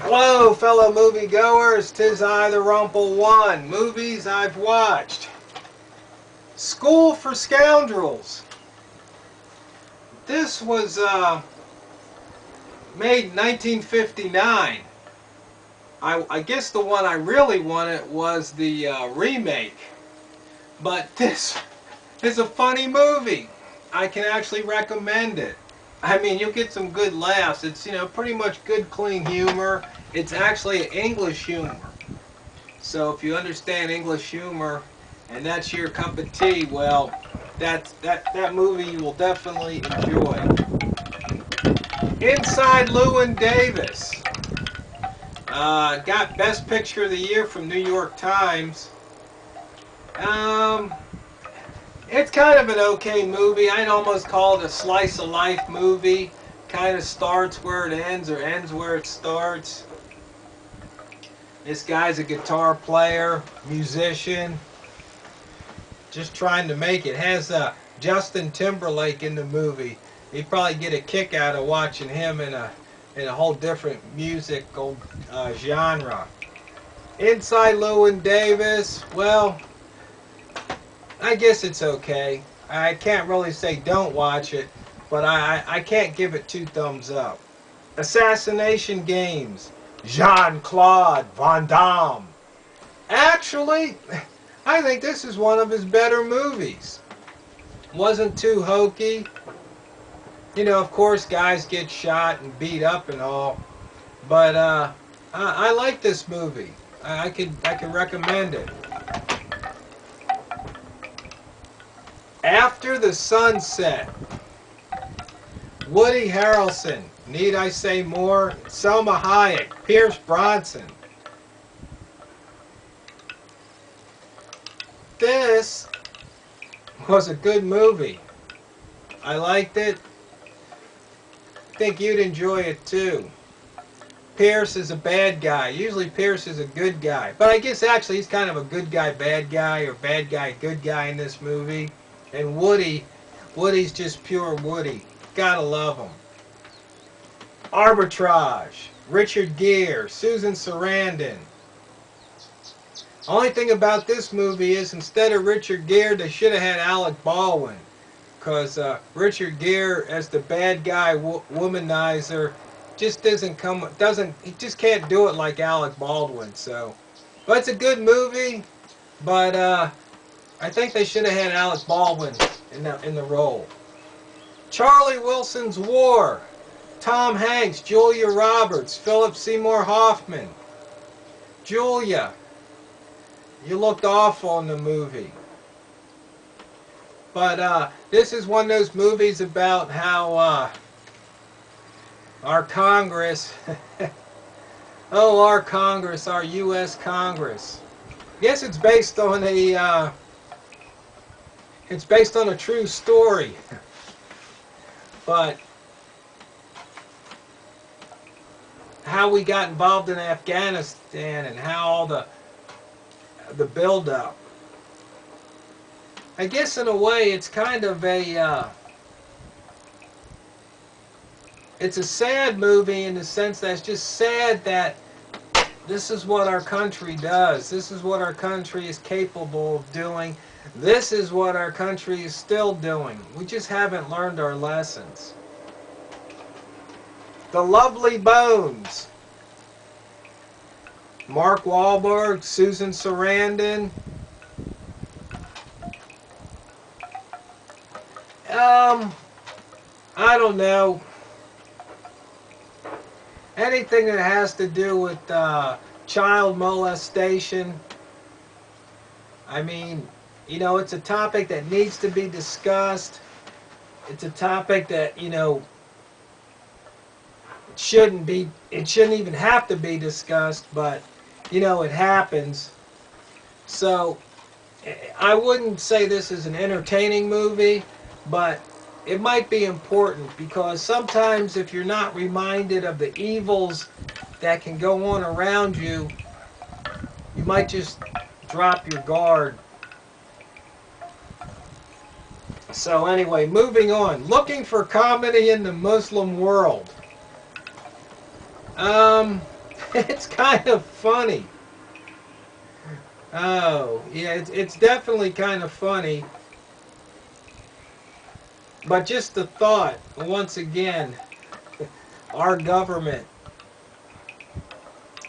Hello, fellow moviegoers. 'Tis I, the Rumple-One. Movies I've watched. School for Scoundrels. This was made in 1959. I guess the one I really wanted was the remake. But this is a funny movie. I can actually recommend it. I mean, you'll get some good laughs. It's, pretty much good, clean humor. It's actually English humor. So if you understand English humor and that's your cup of tea, well, that movie you will definitely enjoy. Inside Llewyn Davis. Got Best Picture of the Year from New York Times. It's kind of an okay movie. I'd almost call it a slice of life movie. Kind of starts where it ends or ends where it starts. This guy's a guitar player, musician, just trying to make it. Has Justin Timberlake in the movie. You'd probably get a kick out of watching him in a whole different musical genre. Inside Llewyn Davis, well, I guess it's okay. I can't really say don't watch it, but I can't give it 2 thumbs up. Assassination Games. Jean-Claude Van Damme. Actually, I think this is one of his better movies. Wasn't too hokey. Of course, guys get shot and beat up and all, but I like this movie. I could recommend it. After the Sunset. Woody Harrelson. Need I say more? Selma Hayek. Pierce Brosnan. This was a good movie. I liked it. I think you'd enjoy it too. Pierce is a bad guy. Usually Pierce is a good guy. But I guess actually he's kind of a good guy, bad guy, or bad guy, good guy in this movie. And Woody's just pure Woody. Gotta love him. Arbitrage. Richard Gere. Susan Sarandon. Only thing about this movie is instead of Richard Gere, they should have had Alec Baldwin. Because Richard Gere as the bad guy womanizer just he just can't do it like Alec Baldwin. So, but it's a good movie. But I think they should have had Alec Baldwin in the role. Charlie Wilson's War. Tom Hanks, Julia Roberts, Philip Seymour Hoffman. Julia, you looked awful in the movie. But this is one of those movies about how our Congress, our Congress, our U.S. Congress. Yes, it's based on a true story, but how we got involved in Afghanistan and how all the build-up. I guess in a way it's kind of it's a sad movie in the sense that it's just sad that this is what our country does. This is what our country is capable of doing. This is what our country is still doing. We just haven't learned our lessons. The Lovely Bones. Mark Wahlberg, Susan Sarandon. I don't know. Anything that has to do with child molestation. I mean, it's a topic that needs to be discussed. It's a topic that, it shouldn't even have to be discussed, but, it happens. So, I wouldn't say this is an entertaining movie, but it might be important because sometimes if you're not reminded of the evils that can go on around you, you might just drop your guard. So anyway, moving on. Looking for comedy in the Muslim world. It's kind of funny. Oh, yeah, it's definitely kind of funny. But just the thought, once again, our government.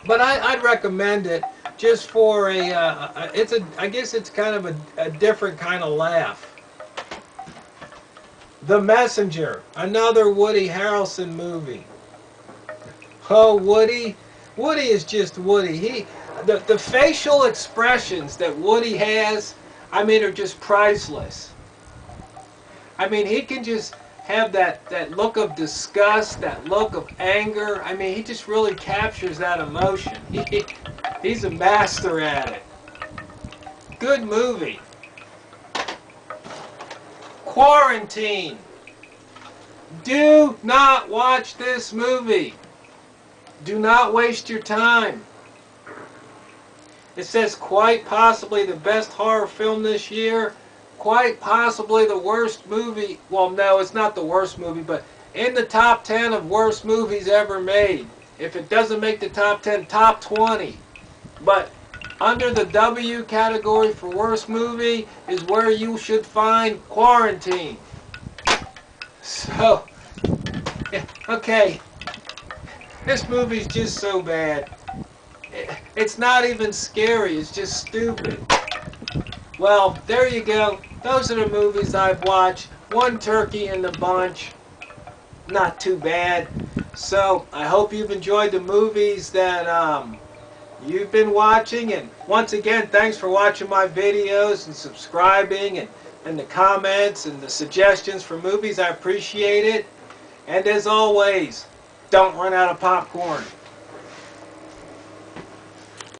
But I'd recommend it just for I guess it's kind of a different kind of laugh. The Messenger, another Woody Harrelson movie. Oh, Woody. Woody is just Woody. The facial expressions that Woody has, I mean, are just priceless. I mean, he can just have that look of disgust, that look of anger. I mean, he just really captures that emotion. He's a master at it. Good movie. Quarantine. Do not watch this movie. Do not waste your time. It says quite possibly the best horror film this year. Quite possibly the worst movie. Well, no, it's not the worst movie, but in the top 10 of worst movies ever made. If it doesn't make the top 10, top 20. But under the W category for worst movie is where you should find Quarantine. So, okay. This movie's just so bad. It's not even scary, it's just stupid. Well, there you go. Those are the movies I've watched. One turkey in the bunch. Not too bad. So, I hope you've enjoyed the movies that you've been watching. And once again, thanks for watching my videos and subscribing and the comments and the suggestions for movies. I appreciate it. And as always, don't run out of popcorn.